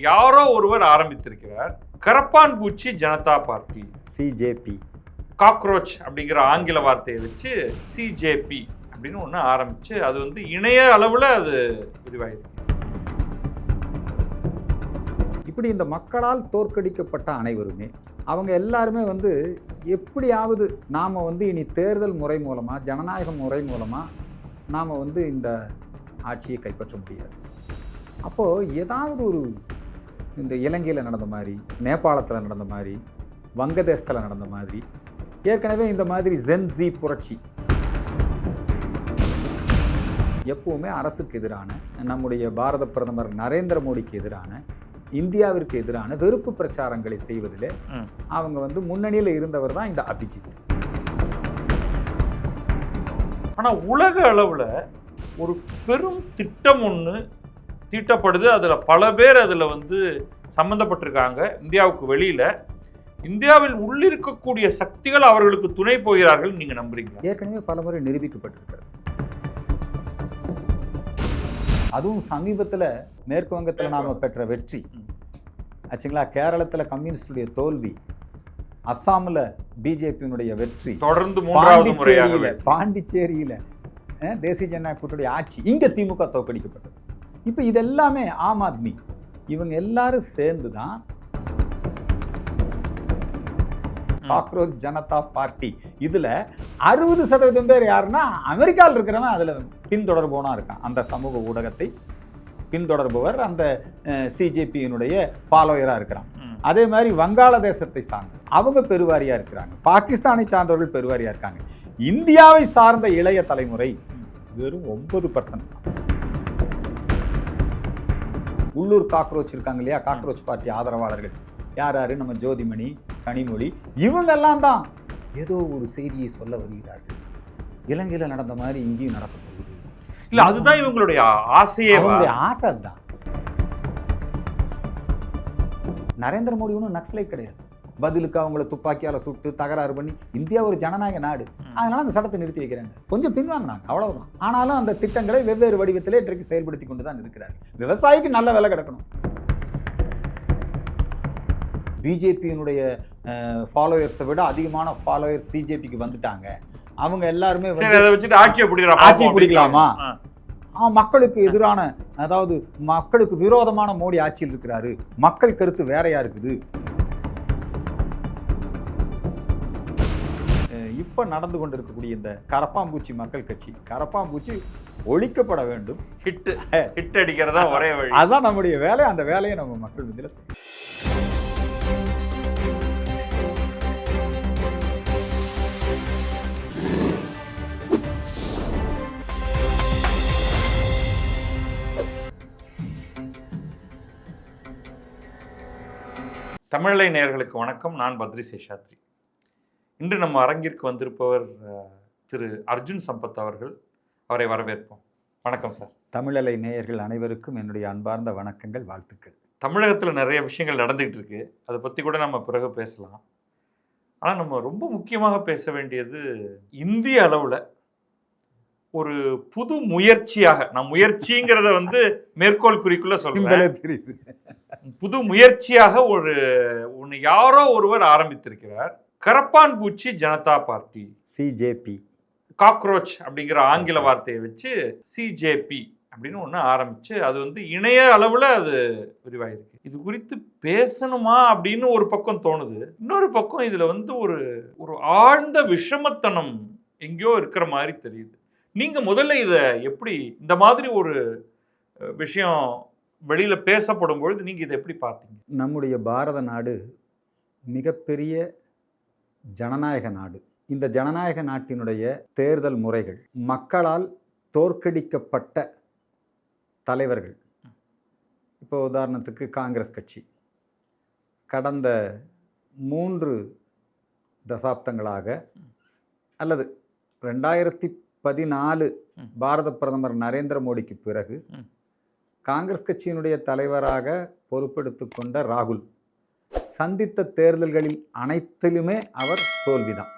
யாரோ ஒருவர் ஆரம்பித்திருக்கிறார். கரப்பான் பூச்சி ஜனதா பார்ட்டி, சிஜேபி. காக்ரோச் அப்படிங்கிற ஆங்கில வார்த்தையை வச்சு சிஜேபி அப்படின்னு ஒன்று ஆரம்பிச்சு அது வந்து இணைய அளவில் அது விரிவாயிருக்கு. இப்படி இந்த மக்களால் தோற்கடிக்கப்பட்ட அனைவருமே அவங்க எல்லாருமே வந்து எப்படியாவது நாம் வந்து இனி தேர்தல் முறை மூலமாக ஜனநாயக முறை மூலமாக நாம் வந்து இந்த ஆட்சியை கைப்பற்ற முடியாது. அப்போது ஏதாவது ஒரு இந்த இலங்கையில் நடந்த மாதிரி, நேபாளத்தில் நடந்த மாதிரி, வங்கதேசத்தில் நடந்த மாதிரி, ஏற்கனவே இந்த மாதிரி ஜென்ஸி புரட்சி எப்பவுமே அரசுக்கு எதிரான, நம்முடைய பாரத பிரதமர் நரேந்திர மோடிக்கு எதிரான, இந்தியாவிற்கு எதிரான வெறுப்பு பிரச்சாரங்களை செய்வதில் அவங்க வந்து முன்னணியில் இருந்தவர் தான் இந்த அபிஜித். ஆனால் உலக அளவில் ஒரு பெரும் திட்டம் ஒன்று தீட்டப்படுது. அதில் பல பேர் அதில் வந்து சம்மந்தப்பட்டிருக்காங்க. இந்தியாவுக்கு வெளியில், இந்தியாவில் உள்ளிருக்கக்கூடிய சக்திகள் அவர்களுக்கு துணை போகிறார்கள். நீங்கள் நம்புறீங்களா? ஏற்கனவே பல முறை நிரூபிக்கப்பட்டிருக்கிறது. அதுவும் சமீபத்தில் மேற்கு வங்கத்தில் நாம் பெற்ற வெற்றி ஆச்சுங்களா, கேரளத்தில் கம்யூனிஸ்டுடைய தோல்வி, அஸ்ஸாமில் பிஜேபியினுடைய வெற்றி, தொடர்ந்து பாண்டிச்சேரியில் தேசிய ஜனநாயக கூட்டணியுடைய ஆட்சி, இங்கே திமுக தோற்கடிக்கப்பட்டது. இப்போ இதெல்லாமே ஆம் ஆத்மி இவங்க எல்லாரும் சேர்ந்து தான் காக்ரோச் ஜனதா பார்ட்டி. இதில் 60% பேர் யாருன்னா அமெரிக்காவில் இருக்கிறவன் அதில் பின்தொடர்போனா இருக்கான். அந்த சமூக ஊடகத்தை பின்தொடர்பவர் அந்த சிஜேபியினுடைய ஃபாலோயராக இருக்கிறான். அதே மாதிரி வங்காளதேசத்தை சார்ந்து அவங்க பெருவாரியாக இருக்கிறாங்க. பாகிஸ்தானை சார்ந்தவர்கள் பெருவாரியாக இருக்காங்க. இந்தியாவை சார்ந்த இளைய தலைமுறை வெறும் 9% தான். உள்ளூர் காக்ரோச் இருக்காங்க இல்லையா, காக்ரோச் பார்ட்டி ஆதரவாளர்கள் யார் யாரு, நம்ம ஜோதிமணி, கனிமொழி, இவங்கெல்லாம் தான் ஏதோ ஒரு செய்தியை சொல்ல வருகிறார்கள். இலங்கையில் நடந்த மாதிரி இங்கேயும் நடக்க போகுது. இல்லை, அதுதான் இவங்களுடைய ஆசையே. அவங்களுடைய ஆசை தான். நரேந்திர மோடி ஒன்றும் நக்சலைட் கிடையாது. பதிலுக்கு அவங்கள துப்பாக்கியால் சுட்டு தகராறு பண்ணி, இந்தியா ஒரு ஜனநாயக நாடு, அதனால அந்த சட்டத்தை நிறுத்தி வைக்கிறாங்க. கொஞ்சம் பின்வாங்கினாங்க, அவ்வளவுதான். ஆனாலும் அந்த திட்டங்களை வெவ்வேறு வடிவத்திலே இன்றைக்கு செயல்படுத்தி கொண்டு தான் இருக்கிறார்கள். விவசாயிக்கு நல்ல விலை கிடைக்கணும். பிஜேபியினுடைய ஃபாலோயர்ஸை விட அதிகமான ஃபாலோயர்ஸ் சிஜேபிக்கு வந்துட்டாங்க. அவங்க எல்லாருமே ஆட்சியை பிடிக்கலாமா, மக்களுக்கு எதிரான, அதாவது மக்களுக்கு விரோதமான மோடி ஆட்சியில் இருக்கிறாரு, மக்கள் கருத்து வேறையா இருக்குது. இப்போ நடந்து கொண்டு இருக்கக்கூடிய இந்த கரப்பாம்பூச்சி மக்கள் கட்சி, கரப்பாம்பூச்சி ஒழிக்கப்பட வேண்டும். ஹிட் அடிக்கிறதா ஒரே வழி. அதுதான் நம்முடைய வேலை. அந்த வேலையை நம்ம மக்கள் மத்தியில் செய்யணும். தமிழலை நேயர்களுக்கு வணக்கம். நான் பத்ரி சேஷாத்ரி. இன்று நம்ம அரங்கிற்கு வந்திருப்பவர் திரு அர்ஜுன் சம்பத் அவர்கள். அவரை வரவேற்போம். வணக்கம் சார். தமிழலை நேயர்கள் அனைவருக்கும் என்னுடைய அன்பார்ந்த வணக்கங்கள், வாழ்த்துக்கள். தமிழகத்தில் நிறைய விஷயங்கள் நடந்துகிட்டு இருக்கு, அதை பற்றி கூட நம்ம பிறகு பேசலாம். ஆனால் நம்ம ரொம்ப முக்கியமாக பேச வேண்டியது, இந்திய அளவில் ஒரு புது முயற்சியாக, நான் முயற்சிங்கிறத வந்து மேற்கோள் குறிக்குள்ள சொல்றேன், தெரியுது, புது முயற்சியாக ஒன்று யாரோ ஒருவர் ஆரம்பித்திருக்கிறார். கரப்பான் பூச்சி ஜனதா பார்ட்டி, சிஜேபி. காக்ரோச் அப்படிங்கிற ஆங்கில வார்த்தையை வச்சு சிஜேபி அப்படின்னு ஒன்று ஆரம்பிச்சு அது வந்து இணைய அளவில் அது விரிவாயிருக்கு. இது குறித்து பேசணுமா அப்படின்னு ஒரு பக்கம் தோணுது. இன்னொரு பக்கம் இதில் வந்து ஒரு ஆழ்ந்த விஷமத்தனம் எங்கேயோ இருக்கிற மாதிரி தெரியுது. நீங்கள் முதல்ல இதை எப்படி, இந்த மாதிரி ஒரு விஷயம் வெளியில் பேசப்படும் பொழுது நீங்கள் இதை எப்படி பார்த்தீங்க? நம்முடைய பாரத நாடு மிகப்பெரிய ஜனநாயக நாடு. இந்த ஜனநாயக நாட்டினுடைய தேர்தல் முறைகள், மக்களால் தோற்கடிக்கப்பட்ட தலைவர்கள், இப்போ உதாரணத்துக்கு காங்கிரஸ் கட்சி கடந்த 3 தசாப்தங்களாக அல்லது 2014 பாரத பிரதமர் நரேந்திர மோடிக்கு பிறகு காங்கிரஸ் கட்சியினுடைய தலைவராக பொறுப்பெடுத்து கொண்ட ராகுல் சந்தித்த தேர்தல்களில் அனைத்திலுமே அவர் தோல்விதான்.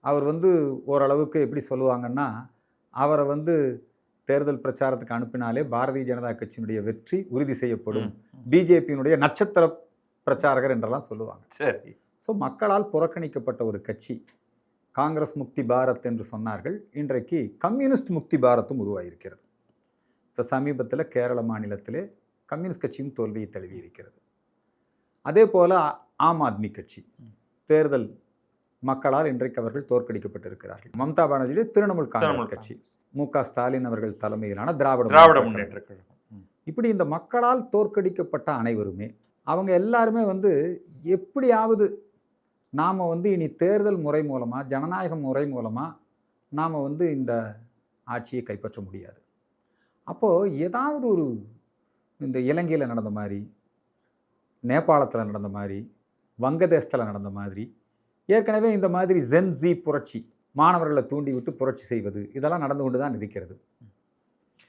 அவர் வந்து ஓரளவுக்கு எப்படி சொல்லுவாங்கன்னா, அவரை வந்து தேர்தல் பிரச்சாரத்துக்கு அனுப்பினாலே பாரதிய ஜனதா கட்சியினுடைய வெற்றி உறுதி செய்யப்படும், பிஜேபியினுடைய நட்சத்திர பிரச்சாரகர் என்றெல்லாம் சொல்லுவாங்க. சரி. ஸோ மக்களால் புறக்கணிக்கப்பட்ட ஒரு கட்சி. காங்கிரஸ் முக்தி பாரத் என்று சொன்னார்கள், இன்றைக்கு கம்யூனிஸ்ட் முக்தி பாரத்தும் உருவாகியிருக்கிறது. இப்போ சமீபத்தில் கேரள மாநிலத்திலே கம்யூனிஸ்ட் கட்சியும் தோல்வியை தழுவி இருக்கிறது. அதே போல் ஆம் ஆத்மி கட்சி தேர்தல் மக்களால் இன்றைக்கு அவர்கள் தோற்கடிக்கப்பட்டிருக்கிறார்கள். மம்தா பானர்ஜி திரிணாமுல் காங்கிரஸ் கட்சி, மு.க. ஸ்டாலின் அவர்கள் தலைமையிலான திராவிட முன்னேற்ற கழகம். இப்படி இந்த மக்களால் தோற்கடிக்கப்பட்ட அனைவருமே அவங்க எல்லாருமே எப்படியாவது நாம் இனி தேர்தல் முறை மூலமாக, ஜனநாயக முறை மூலமாக நாம் இந்த ஆட்சியை கைப்பற்ற முடியாது. அப்போது ஏதாவது ஒரு இந்த இலங்கையில் நடந்த மாதிரி, நேபாளத்தில் நடந்த மாதிரி, வங்கதேசத்தில் நடந்த மாதிரி, ஏற்கனவே இந்த மாதிரி ஜென்ஸி புரட்சி, மாணவர்களை தூண்டிவிட்டு புரட்சி செய்வது, இதெல்லாம் நடந்து கொண்டு தான் இருக்கிறது.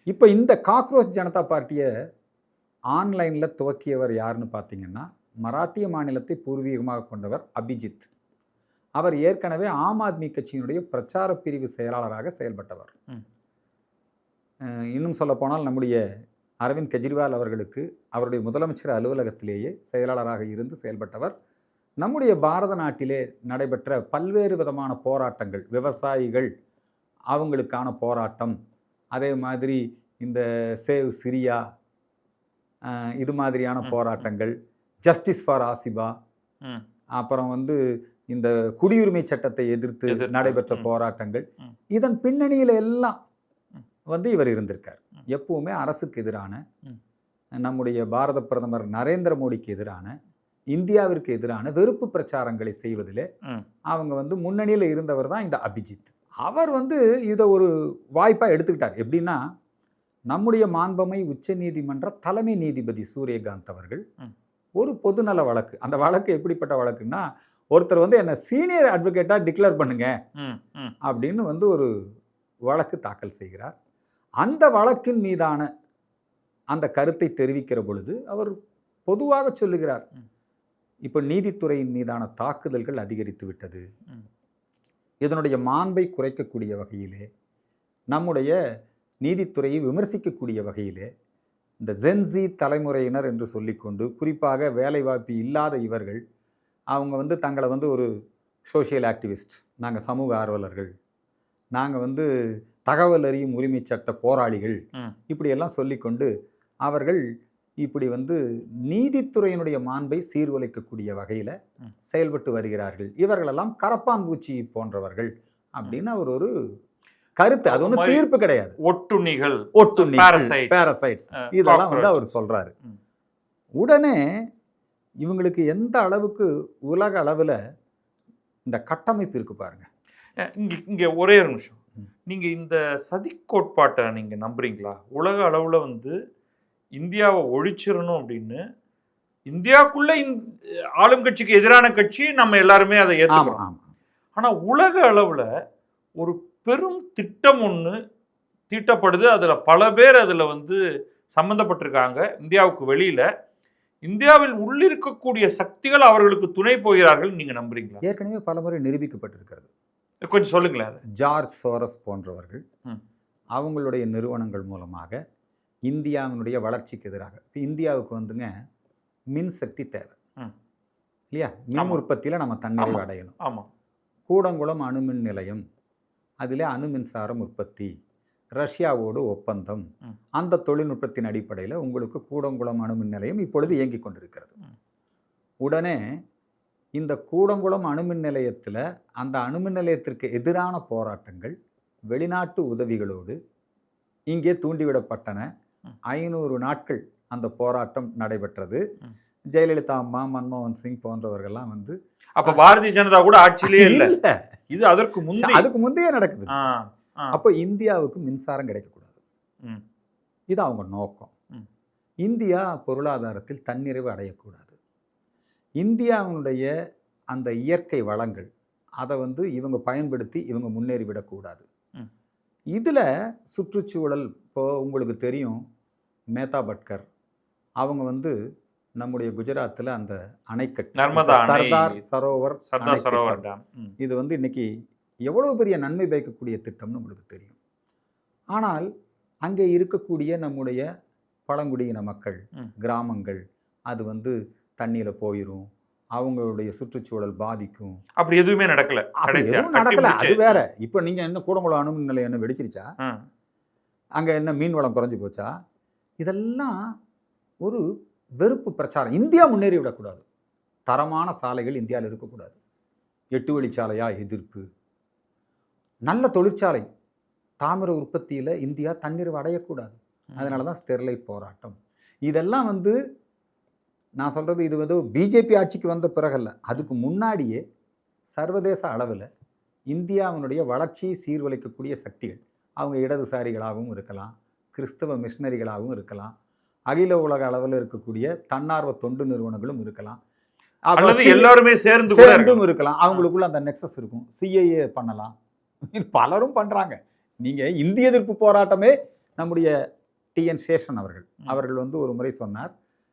இப்போ இந்த காக்ரோச் ஜனதா பார்ட்டியை ஆன்லைனில் துவக்கியவர் யாருன்னு பார்த்தீங்கன்னா, மராட்டிய மாநிலத்தை பூர்வீகமாக கொண்டவர் அபிஜித். அவர் ஏற்கனவே ஆம் ஆத்மி கட்சியினுடைய பிரச்சார பிரிவு செயலாளராக செயல்பட்டவர். இன்னும் சொல்லப்போனால் நம்முடைய அரவிந்த் கெஜ்ரிவால் அவர்களுக்கு அவருடைய முதலமைச்சர் அலுவலகத்திலேயே செயலாளராக இருந்து செயல்பட்டவர். நம்முடைய பாரத நாட்டிலே நடைபெற்ற பல்வேறு விதமான போராட்டங்கள், விவசாயிகள் அவங்களுக்கான போராட்டம், அதே மாதிரி இந்த சேவ் சிரியா இது மாதிரியான போராட்டங்கள், ஜஸ்டிஸ் ஃபார் ஆசிபா, அப்புறம் இந்த குடியுரிமை சட்டத்தை எதிர்த்து நடைபெற்ற போராட்டங்கள், இதன் பின்னணியில் எல்லாம் இவர் இருந்திருக்கார். எப்பவுமே அரசுக்கு எதிரான, நம்முடைய பாரத பிரதமர் நரேந்திர மோடிக்கு எதிரான, இந்தியாவிற்கு எதிரான வெறுப்பு பிரச்சாரங்களை செய்வதிலே அவங்க முன்னணியில் இருந்தவர் தான் இந்த அபிஜித். அவர் இதை ஒரு வாய்ப்பாக எடுத்துக்கிட்டார். எப்படின்னா, நம்முடைய மாண்பமை உச்ச நீதிமன்ற தலைமை நீதிபதி சூரியகாந்த் அவர்கள் ஒரு பொதுநல வழக்கு, அந்த வழக்கு எப்படிப்பட்ட வழக்குன்னா, ஒருத்தர் என்னை சீனியர் அட்வொகேட்டாக டிக்ளேர் பண்ணுங்க அப்படின்னு ஒரு வழக்கு தாக்கல் செய்கிறார். அந்த வழக்கின் மீதான அந்த கருத்தை தெரிவிக்கிற பொழுது அவர் பொதுவாக சொல்லுகிறார், இப்போ நீதித்துறையின் மீதான தாக்குதல்கள் அதிகரித்து விட்டது, இதனுடைய மாண்பை குறைக்கக்கூடிய வகையிலே, நம்முடைய நீதித்துறையை விமர்சிக்கக்கூடிய வகையிலே இந்த ஜென்ஸி தலைமுறையினர் என்று சொல்லிக்கொண்டு, குறிப்பாக வேலைவாய்ப்பு இல்லாத இவர்கள், அவங்க தங்களை ஒரு சோஷியல் ஆக்டிவிஸ்ட், நாங்கள் சமூக ஆர்வலர்கள், நாங்கள் தகவல் அறியும் உரிமை சட்ட போராளிகள், இப்படியெல்லாம் சொல்லிக்கொண்டு அவர்கள் இப்படி நீதித்துறையினுடைய மாண்பை சீர்குலைக்கக்கூடிய வகையில் செயல்பட்டு வருகிறார்கள். இவர்களெல்லாம் கரப்பான் பூச்சி போன்றவர்கள் அப்படின்னு அவர் ஒரு கருத்து, அது ஒன்றும் தீர்ப்பு கிடையாது. ஒட்டுண்ணிகள், பாரசைட்ஸ் இதெல்லாம் அவர் சொல்றாரு. உடனே இவங்களுக்கு எந்த அளவுக்கு உலக அளவில் இந்த கட்டமைப்பு இருக்கு பாருங்க. இங்கே ஒரே ஒரு நிமிஷம், நீங்கள் இந்த சதி கோட்பாட்டை நீங்கள் நம்புறீங்களா? உலக அளவில் இந்தியாவை ஒழிச்சிடணும் அப்படின்னு, இந்தியாவுக்குள்ள ஆளும் கட்சிக்கு எதிரான கட்சி நம்ம எல்லாருமே அதை ஏற்றுக்கிறோம். ஆனால் உலக அளவில் ஒரு பெரும் திட்டம் ஒன்று தீட்டப்படுது, அதில் பல பேர் அதில் சம்மந்தப்பட்டிருக்காங்க. இந்தியாவுக்கு வெளியில், இந்தியாவில் உள்ளிருக்கக்கூடிய சக்திகள் அவர்களுக்கு துணை போகிறார்கள், நீங்கள் நம்புறீங்களா? ஏற்கனவே பல முறை நிரூபிக்கப்பட்டிருக்கிறது. கொஞ்சம் சொல்லுங்களேன். ஜார்ஜ் சோரஸ் போன்றவர்கள் அவங்களுடைய நிறுவனங்கள் மூலமாக இந்தியாவினுடைய வளர்ச்சிக்கு எதிராக, இப்போ இந்தியாவுக்கு மின்சக்தி தேவை இல்லையா? மின் உற்பத்தியில் நம்ம தன்னிறைவு அடையணும். ஆமாம். கூடங்குளம் அணுமின் நிலையம், அதில் அணு மின்சாரம் உற்பத்தி, ரஷ்யாவோடு ஒப்பந்தம், அந்த தொழில்நுட்பத்தின் அடிப்படையில் உங்களுக்கு கூடங்குளம் அணுமின் நிலையம் இப்பொழுது இயங்கி கொண்டிருக்கிறது. உடனே இந்த கூடங்குளம் அணுமின் நிலையத்தில் அந்த அணுமின் நிலையத்திற்கு எதிரான போராட்டங்கள் வெளிநாட்டு உதவிகளோடு இங்கே தூண்டிவிடப்பட்டன. 500 நாட்கள் அந்த போராட்டம் நடைபெற்றது. ஜெயலலிதா அம்மா, மன்மோகன் சிங் போன்றவர்கள்லாம் அப்ப பாரதிய ஜனதா கூட ஆட்சியிலே இல்லை, இது அதுக்கு முந்தைய நடக்குது. அப்போ இந்தியாவுக்கு மின்சாரம் கிடைக்கக்கூடாது, இது அவங்க நோக்கம். இந்தியா பொருளாதாரத்தில் தன்னிறைவு அடையக்கூடாது. இந்தியாவினுடைய அந்த இயற்கை வளங்கள் அதை இவங்க பயன்படுத்தி இவங்க முன்னேறிவிடக்கூடாது. இதில் சுற்றுச்சூழல், இப்போ உங்களுக்கு தெரியும், மேதா பட்கர் அவங்க நம்முடைய குஜராத்தில் அந்த அணைக்கட்டு, சர்தார் சரோவர் டேம், இது இன்னைக்கு எவ்வளவு பெரிய நன்மை பயக்கக்கூடிய திட்டம்னு உங்களுக்கு தெரியும். ஆனால் அங்கே இருக்கக்கூடிய நம்முடைய பழங்குடியின மக்கள், கிராமங்கள் அது வந்து தண்ணியில் போயிடும், அவங்களுடைய சுற்றுச்சூழல் பாதிக்கும். அப்படி எதுவுமே நடக்கல. அப்படி எதுவும் நடக்கல, அது வேற. இப்போ நீங்க என்ன கூடங்குளம் அணுமின் நிலையம் என்ன வெடிச்சிருச்சா? அங்க என்ன மீன் வளம் குறைஞ்சு போச்சா? இதெல்லாம் ஒரு வெறுப்பு பிரச்சாரம். இந்தியா முன்னேறி விடக்கூடாது. தரமான சாலைகள் இந்தியாவில் இருக்கக்கூடாது. 8 வழிச்சாலையா எதிர்ப்பு. நல்ல தொழிற்சாலை தாமிர உற்பத்தியில் இந்தியா தன்னிறைவு அடையக்கூடாது. அதனால தான் ஸ்டெர்லைட் போராட்டம். இதெல்லாம் வந்து நான் சொல்கிறது இது வந்து பிஜேபி ஆட்சிக்கு வந்த பிறகல்ல, அதுக்கு முன்னாடியே சர்வதேச அளவில் இந்தியாவினுடைய வளர்ச்சியை சீர்குலைக்கக்கூடிய சக்திகள், அவங்க இடதுசாரிகளாகவும் இருக்கலாம், கிறிஸ்தவ மிஷனரிகளாகவும் இருக்கலாம், அகில உலக அளவில் இருக்கக்கூடிய தன்னார்வ தொண்டு நிறுவனங்களும் இருக்கலாம், எல்லாருமே சேர்ந்தும் இருக்கலாம். அவங்களுக்குள்ள அந்த நெக்ஸஸ் இருக்கும். சிஐஏ பண்ணலாம், பலரும் பண்ணுறாங்க. நீங்கள் இந்திய எதிர்ப்பு போராட்டமே நம்முடைய டிஎன் சேஷன் அவர்கள் வந்து ஒரு முறை சொன்னார்,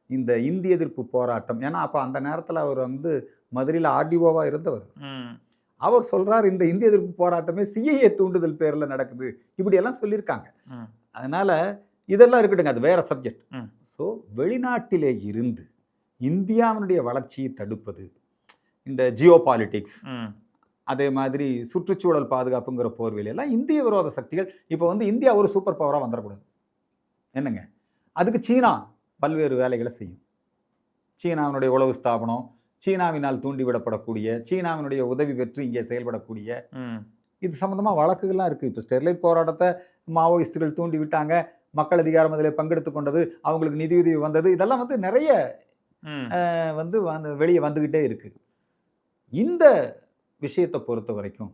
இந்த இந்திய எதிர்ப்பு போராட்டம், ஏன்னா அப்போ அந்த நேரத்தில் அவர் வந்து மதுரையில் ஆர்டிஓவாக இருந்தவர், அவர் சொல்கிறார் இந்த இந்திய எதிர்ப்பு போராட்டமே சிஐஏ தூண்டுதல் பேரில் நடக்குது, இப்படியெல்லாம் சொல்லியிருக்காங்க. அதனால் இதெல்லாம் இருக்கட்டுங்க, அது வேற சப்ஜெக்ட். ஸோ வெளிநாட்டிலே இருந்து இந்தியாவினுடைய வளர்ச்சியை தடுப்பது, இந்த ஜியோ பாலிட்டிக்ஸ், அதே மாதிரி சுற்றுச்சூழல் பாதுகாப்புங்கிற போர்வையிலெல்லாம் இந்திய விரோத சக்திகள் இப்போ வந்து இந்தியா ஒரு சூப்பர் பவராக வந்துடக்கூடாது. என்னங்க, அதுக்கு சீனா பல்வேறு வேலைகளை செய்யும். சீனாவினுடைய உளவு ஸ்தாபனம், சீனாவினால் தூண்டிவிடப்படக்கூடிய, சீனாவினுடைய உதவி பெற்று இங்கே செயல்படக்கூடிய, இது சம்மந்தமாக வழக்குகள்லாம் இருக்குது. இப்போ ஸ்டெர்லைட் போராட்டத்தை மாவோயிஸ்டுகள் தூண்டி விட்டாங்க, மக்கள் அதிகாரம் அதில் பங்கெடுத்து கொண்டது, அவங்களுக்கு நிதியுதவி வந்தது, இதெல்லாம் வந்து நிறைய வந்து வெளியே வந்துக்கிட்டே இருக்குது. இந்த விஷயத்தை பொறுத்த வரைக்கும்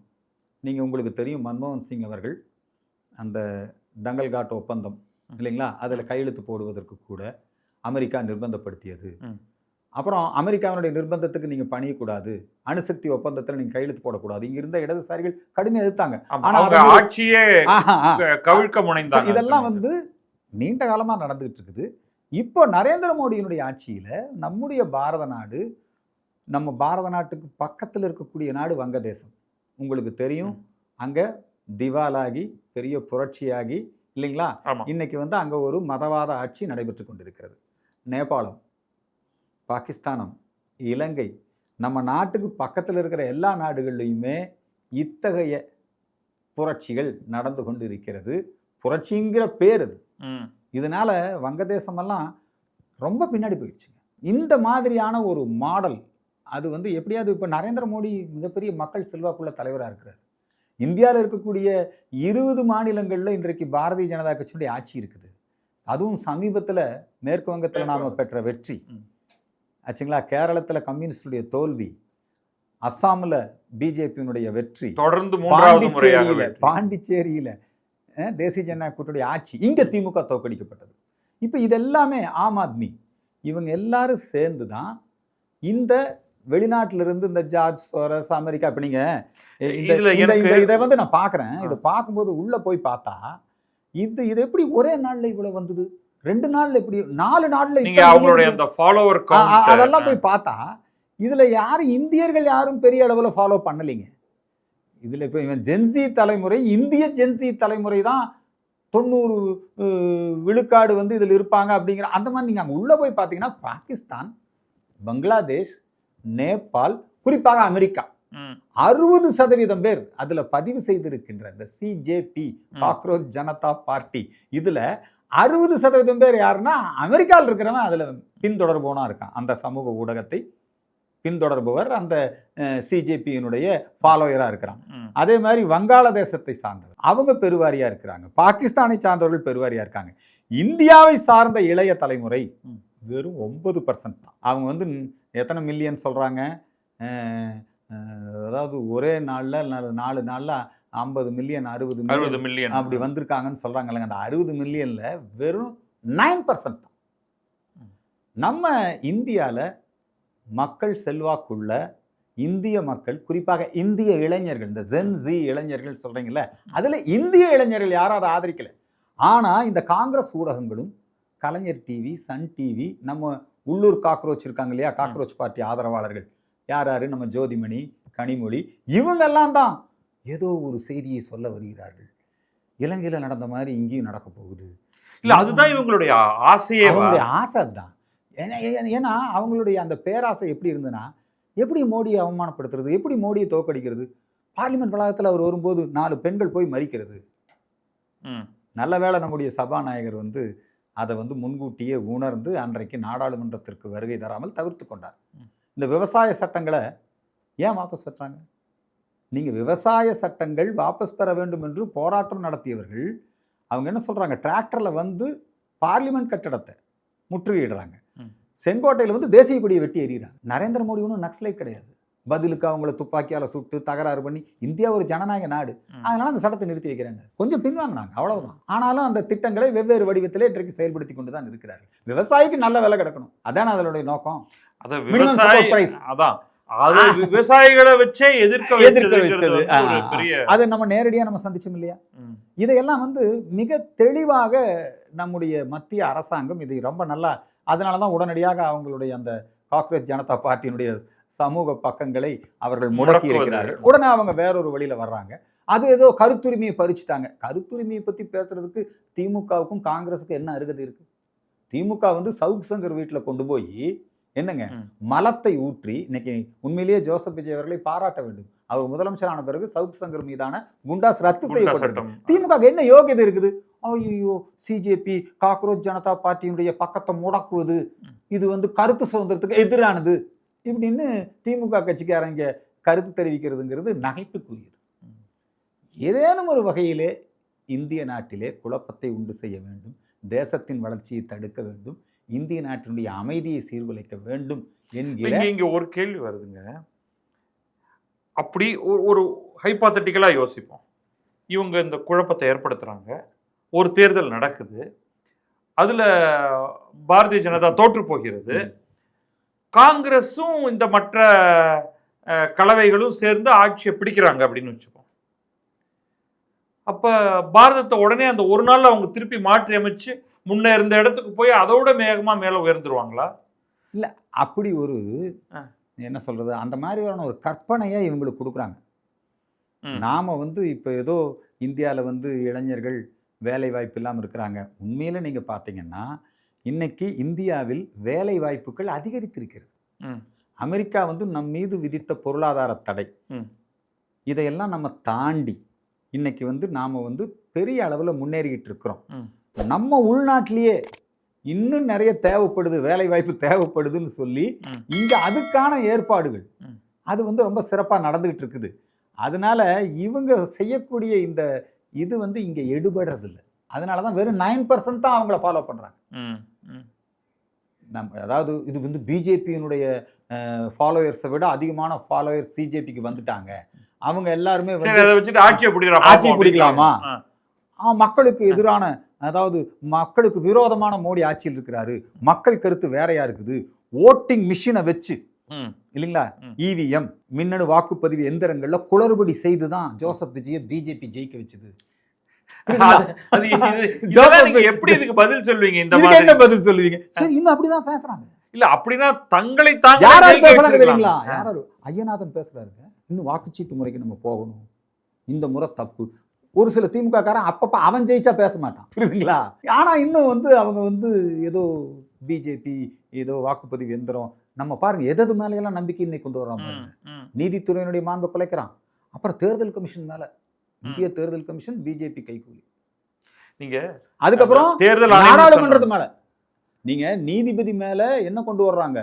நீங்கள் உங்களுக்கு தெரியும், மன்மோகன் சிங் அவர்கள் அந்த டங்கல்காட் ஒப்பந்தம் இல்லைங்களா, அதில் கையெழுத்து போடுவதற்கு கூட அமெரிக்கா நிர்பந்தப்படுத்தியது. அப்புறம் அமெரிக்காவினுடைய நிர்பந்தத்துக்கு நீங்கள் பணியக்கூடாது, அணுசக்தி ஒப்பந்தத்தில் நீங்கள் கையெழுத்து போடக்கூடாது, இங்கே இருந்த இடதுசாரிகள் கடுமையாக எதிர்த்தாங்க. ஆனால் ஆட்சியே கவிழ்க்க முனைந்தாங்க. இதெல்லாம் வந்து நீண்ட காலமாக நடந்துகிட்டு இருக்குது. இப்போ நரேந்திர மோடியினுடைய ஆட்சியில் நம்முடைய பாரத நாடு, நம்ம பாரத நாட்டுக்கு பக்கத்தில் இருக்கக்கூடிய நாடு வங்கதேசம். உங்களுக்கு தெரியும், அங்கே திவாலாகி பெரிய புரட்சியாகி இல்லைங்களா, இன்னைக்கு வந்து அங்கே ஒரு மதவாத ஆட்சி நடைபெற்று கொண்டிருக்கிறது. நேபாளம், பாகிஸ்தானம், இலங்கை, நம்ம நாட்டுக்கு பக்கத்தில் இருக்கிற எல்லா நாடுகள்லையுமே இத்தகைய புரட்சிகள் நடந்து கொண்டு இருக்கிறது. புரட்சிங்கிற பேர் அது. இதனால வங்கதேசமெல்லாம் ரொம்ப பின்னாடி போயிடுச்சுங்க. இந்த மாதிரியான ஒரு மாடல் அது வந்து எப்படியாவது இப்போ நரேந்திர மோடி மிகப்பெரிய மக்கள் செல்வாக்குள்ள தலைவராக இருக்கிறார். இந்தியாவில் இருக்கக்கூடிய 20 மாநிலங்களில் இன்றைக்கு பாரதிய ஜனதா கட்சியினுடைய ஆட்சி இருக்குது. அதுவும் சமீபத்தில் மேற்கு வங்கத்தில் நாம் பெற்ற வெற்றி ஆச்சுங்களா, கேரளத்தில் கம்யூனிஸ்டுடைய தோல்வி, அஸ்ஸாமில் பிஜேபியினுடைய வெற்றி, தொடர்ந்து பாண்டிச்சேரியில் தேசிய ஜனநாயக கூட்டணியுடைய ஆட்சி, இங்கே திமுக தோற்கடிக்கப்பட்டது. இப்போ இதெல்லாமே ஆம் ஆத்மி இவங்க எல்லாரும் சேர்ந்து தான் இந்த வெளிநாட்டிலிருந்து இந்த ஜார்ஜ் சோரஸ் அமெரிக்கா, இப்போ நீங்கள் இதை வந்து நான் பார்க்குறேன், இதை பார்க்கும்போது உள்ளே போய் பார்த்தா இது எப்படி ஒரே நாளில் இவ்வளோ வந்தது, 2 நாளில் எப்படி 4 நாளில் அதெல்லாம் போய் பார்த்தா இதில் யாரும் இந்தியர்கள் யாரும் பெரிய அளவில் ஃபாலோ பண்ணலைங்க. இதில் இப்போ இவன் ஜென்சி தலைமுறை, இந்திய ஜென்சி தலைமுறை தான் 90 விழுக்காடு வந்து இதில் இருப்பாங்க அப்படிங்கிற அந்த மாதிரி. நீங்கள் அங்கே உள்ளே போய் பார்த்தீங்கன்னா பாகிஸ்தான், பங்களாதேஷ், நேபாள், குறிப்பாக அமெரிக்கா 60% பேர் அதில் பதிவு செய்திருக்கின்ற இந்த சிஜேபி, காக்ரோச் ஜனதா பார்ட்டி, இதில் 60% பேர் யாருன்னா அமெரிக்காவில் இருக்கிறவன் அதில் பின்தொடர்பவனா இருக்கான். அந்த சமூக ஊடகத்தை பின்தொடர்பவர் அந்த சிஜேபியினுடைய ஃபாலோயராக இருக்கிறாங்க. அதே மாதிரி வங்காளதேசத்தை சார்ந்தவர் அவங்க பெருவாரியாக இருக்கிறாங்க, பாகிஸ்தானை சார்ந்தவர்கள் பெருவாரியாக இருக்காங்க. இந்தியாவை சார்ந்த இளைய தலைமுறை வெறும் 9% தான். அவங்க வந்து எத்தனை மில்லியன் சொல்கிறாங்க, அதாவது ஒரே நாளில் 4 நாளில் 50 மில்லியன் 60 மில்லியன் அப்படி வந்திருக்காங்கன்னு சொல்கிறாங்க இல்லைங்க. அந்த 60 மில்லியனில் வெறும் 9% தான். நம்ம இந்தியாவில் மக்கள் செல்வாக்குள்ள இந்திய மக்கள், குறிப்பாக இந்திய இளைஞர்கள், இந்த ஜென்சி இளைஞர்கள் சொல்கிறீங்களே, அதில் இந்திய இளைஞர்கள் யாரும் அதை ஆதரிக்கலை. ஆனால் இந்த காங்கிரஸ் ஊடகங்களும், கலைஞர் டிவி, சன் டிவி, நம்ம உள்ளூர் காக்ரோச் இருக்காங்க இல்லையா, காக்ரோச் பார்ட்டி ஆதரவாளர்கள் யார், நம்ம ஜோதிமணி, கனிமொழி, இவங்கெல்லாம் தான் ஏதோ ஒரு செய்தியை சொல்ல வருகிறார்கள். இலங்கையில் நடந்த மாதிரி இங்கேயும் நடக்க போகுது. இல்ல அதுதான் இவங்களுடைய ஆசையே. அவங்களுடைய ஆசை தான். ஏன்னா அவங்களுடைய அந்த பேராசை எப்படி இருந்ததுன்னா, எப்படி மோடியை அவமானப்படுத்துறது, எப்படி மோடியை தோற்கடிக்கிறது. பார்லிமெண்ட் வளாகத்தில் அவர் வரும்போது 4 பெண்கள் போய் மறிக்கிறது. நல்ல வேளை நம்முடைய சபாநாயகர் வந்து அதை வந்து முன்கூட்டியே உணர்ந்து அன்றைக்கு நாடாளுமன்றத்திற்கு வருகை தராமல் தவிர்த்து கொண்டார். இந்த விவசாய சட்டங்களை ஏன் வாபஸ் பெற்றாங்க? நீங்கள் விவசாய சட்டங்கள் வாபஸ் பெற வேண்டும் என்று போராட்டம் நடத்தியவர்கள் அவங்க என்ன சொல்கிறாங்க, டிராக்டரில் வந்து பார்லிமெண்ட் கட்டடத்தை முற்றுகையிடுறாங்க. செங்கோட்டையில் வந்து தேசிய கொடியை வெட்டி எறிகிறாங்க. நரேந்திர மோடி ஒன்றும் நக்சலைட் கிடையாது. பதிலுக்கு அவங்கள துப்பாக்கியால் சுட்டு தகராறு பண்ணி, இந்தியா ஒரு ஜனநாயக நாடு, அதனால அந்த சட்டத்தை நிறுத்தி வைக்கிறாங்க. கொஞ்சம் பின்வாங்கினாங்க, அவ்வளவுதான். ஆனாலும் அந்த திட்டங்களை வெவ்வேறு வடிவத்திலே இன்றைக்கு செயல்படுத்தி கொண்டு தான் இருக்கிறார்கள். விவசாயிக்கு நல்ல விலை கிடைக்கணும், அதான் அதனுடைய நோக்கம். விவசாயிகளை வச்சே எதிர்க்க வச்சது. அதை நம்ம நேரடியாக நம்ம சந்திச்சோம் இல்லையா? இதையெல்லாம் வந்து மிக தெளிவாக நம்முடைய மத்திய அரசாங்கம் இதை ரொம்ப நல்லா, அதனாலதான் உடனடியாக அவங்களுடைய அந்த காக்ரோச் ஜனதா பார்ட்டியினுடைய சமூக பக்கங்களை அவர்கள் முடக்கி இருக்கிறார்கள். உடனே அவங்க வேறொரு வழியில வர்றாங்க. அது ஏதோ கருத்துரிமையை பறிச்சுட்டாங்க. கருத்துரிமையை பத்தி பேசுறதுக்கு திமுகவுக்கும் காங்கிரஸுக்கும் என்ன அருகதை இருக்கு? திமுக வந்து சவுக் சங்கர் வீட்டில் கொண்டு போய் என்னங்க மலத்தை ஊற்றி, இன்னைக்கு உண்மையிலேயே ஜோசப் விஜய் அவர்களை பாராட்ட வேண்டும். அவர் முதலமைச்சரான பிறகு சவுக் சங்கர் மீதான குண்டாஸ் ரத்து செய்யப்பட்டிருக்கு. திமுக என்ன யோகியதை இருக்குது? ஐயோ, சிஜேபி காக்ரோச் ஜனதா பார்ட்டியினுடைய பக்கத்தை முடக்குவது, இது வந்து கருத்து சுதந்திரத்துக்கு எதிரானது இப்படின்னு திமுக கட்சிக்காரங்க கருத்து தெரிவிக்கிறதுங்கிறது நகைப்புக்குரியது. ஏதேனும் ஒரு வகையிலே இந்திய நாட்டிலே குழப்பத்தை உண்டு செய்ய வேண்டும், தேசத்தின் வளர்ச்சியை தடுக்க வேண்டும், இந்திய நாட்டினுடைய அமைதியை சீர்குலைக்க வேண்டும் என்கிற இங்க ஒரு கேள்வி வருதுங்க. அப்படி ஒரு ஹைபாத்தட்டிக்கலா யோசிப்போம். இவங்க இந்த குழப்பத்தை ஏற்படுத்துறாங்க, ஒரு தேர்தல் நடக்குது, அதுல பாரதிய ஜனதா தோற்று போகிறது, காங்கிரஸும் இந்த மற்ற கலவைகளும் சேர்ந்து ஆட்சியை பிடிக்கிறாங்க அப்படின்னு வச்சுப்போம். அப்ப பாரதத்தை உடனே அந்த ஒரு நாள்ல அவங்க திருப்பி மாற்றி அமைச்சு முன்ன இருந்த இடத்துக்கு போய் அதோட வேகமா மேல உயர்ந்துருவாங்களா? இல்ல, அப்படி ஒரு என்ன சொல்றது, அந்த மாதிரியான ஒரு கற்பனையை இவங்களுக்கு கொடுக்குறாங்க. நாம வந்து இப்ப ஏதோ இந்தியாவில் வந்து இளைஞர்கள் வேலை வாய்ப்பு இல்லாமல் இருக்கிறாங்க. உண்மையில நீங்க பார்த்தீங்கன்னா இன்னைக்கு இந்தியாவில் வேலை வாய்ப்புகள் அதிகரித்திருக்கிறது. அமெரிக்கா வந்து நம் மீது விதித்த பொருளாதார தடை, இதையெல்லாம் நம்ம தாண்டி இன்னைக்கு வந்து நாம வந்து பெரிய அளவில் முன்னேறிக்கிட்டு இருக்கிறோம். நம்ம உள்நாட்டிலேயே இன்னும் நிறைய தேவைப்படுது, வேலை வாய்ப்பு தேவைப்படுதுன்னு சொல்லி இங்க அதுக்கான ஏற்பாடுகள் அது வந்து ரொம்ப சிறப்பாக நடந்துகிட்டு இருக்குது. அதனால இவங்க செய்யக்கூடிய இந்த இது வந்து இங்க எடுபடுறது இல்லை. அதனாலதான் வெறும் 9% தான் அவங்கள ஃபாலோ பண்றாங்க. அதாவது இது வந்து பிஜேபியினுடைய ஃபாலோயர்ஸை விட அதிகமான ஃபாலோயர்ஸ் சிஜேபிக்கு வந்துட்டாங்க. அவங்க எல்லாருமே ஆட்சியை பிடிக்கலாமா, மக்களுக்கு எதிரான, அதாவது மக்களுக்கு விரோதமான மோடி ஆட்சியில் இருக்கிறாரு, மக்கள் கருத்து வேறையா இருக்குது, ஓட்டிங் மிஷினை வச்சு இல்லைங்களா, இவிஎம் மின்னணு வாக்குப்பதிவு எந்திரங்கள்ல குளறுபடி செய்துதான் ஜோசப் விஜயை பிஜேபி ஜெயிக்க வச்சது. எப்படி இதுக்கு பதில் சொல்வீங்க? இந்த என்ன பதில் சொல்லுவீங்க? சரி, இன்னும் அப்படிதான் பேசுறாங்க. இல்ல அப்படின்னா தங்களை தெரியுங்களா, யாராரு ஐயநாதன் பேசுறாருங்க, இன்னும் வாக்குச்சீட்டு முறைக்கு நம்ம போகணும், இந்த முறை தப்பு. ஒரு சில திமுக காரன் அப்பப்ப அவன் ஜெயிச்சா பேச மாட்டான், புரியுதுங்களா? ஆனா இன்னும் வந்து அவங்க வந்து ஏதோ பிஜேபி ஏதோ வாக்குப்பதிவு எந்திரம், நம்ம பாருங்க எது மேலையெல்லாம் நம்பிக்கை இன்னைக்கு கொண்டு வர்றான் பாருங்க. நீதித்துறையினுடைய மாண்பை குலைக்கிறான். அப்புறம் தேர்தல் கமிஷன் மேல, இந்திய தேர்தல் கமிஷன் பிஜேபி கைகூலி. நீங்க அதுக்கப்புறம் தேர்தல் நாடாளுமன்றது மேல, நீங்க நீதிபதி மேல என்ன கொண்டு வர்றாங்க,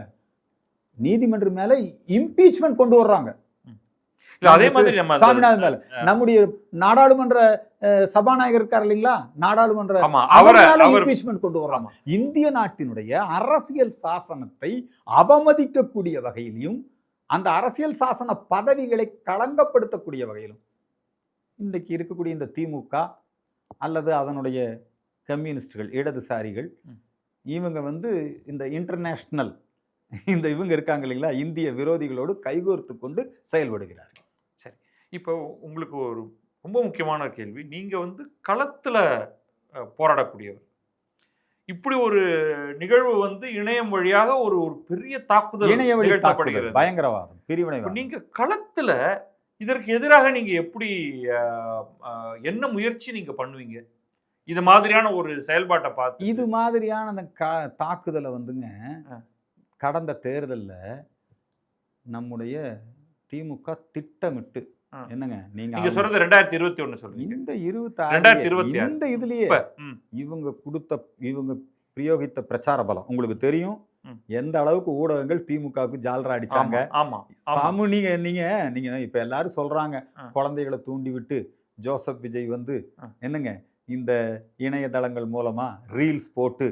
நீதிமன்றம் மேல இம்பீச்மெண்ட் கொண்டு வர்றாங்க. அதே மாதிரி சாமிநாதன் மேல நம்முடைய நாடாளுமன்ற சபாநாயகர் இருக்கார் இல்லைங்களா, நாடாளுமன்ற இம்பீச்மெண்ட் கொண்டு வர்றாங்க. இந்திய நாட்டினுடைய அரசியல் சாசனத்தை அவமதிக்கக்கூடிய வகையிலும் அந்த அரசியல் சாசன பதவிகளை களங்கப்படுத்தக்கூடிய வகையிலும் இன்றைக்கு இருக்கக்கூடிய இந்த திமுக அல்லது அதனுடைய கம்யூனிஸ்டுகள், இடதுசாரிகள், இவங்க வந்து இந்த இன்டர்நேஷனல் இந்த இவங்க இருக்காங்க இல்லைங்களா, இந்திய விரோதிகளோடு கைகோர்த்து கொண்டு செயல்படுகிறார்கள். சரி, இப்போ உங்களுக்கு ஒரு ரொம்ப முக்கியமான கேள்வி. நீங்க வந்து களத்துல போராடக்கூடியவர், இப்படி ஒரு நிகழ்வு வந்து இணையம் வழியாக ஒரு பெரிய தாக்குதல், இணைய வழி தாக்குதல், பயங்கரவாதம், பிரிவினை, நீங்க களத்துல இதற்கு எதிராக நீங்க எப்படி என்ன முயற்சி நீங்க பண்ணுவீங்க? இது மாதிரியான ஒரு செயல்பாட்டை பார்த்து இது மாதிரியான அந்த தாக்குதலை வந்துங்க கடந்த தேர்தல்ல நம்முடைய திமுக திட்டமிட்டு என்னங்க நீங்க சொல்றது 2021 சொல்றீங்க. இந்த 2026 இந்த இதுலயே இவங்க பிரயோகித்த பிரச்சார பலம் உங்களுக்கு தெரியும். எந்த அளவுக்கு ஊடகங்கள் திமுகவுக்கு ஜால்ரா அடிச்சாங்க. நீங்க இப்ப எல்லாரும் சொல்றாங்க குழந்தைகளை தூண்டி விட்டு ஜோசப் விஜய் வந்து என்னங்க இந்த இணையதளங்கள் மூலமா ரீல்ஸ் போட்டு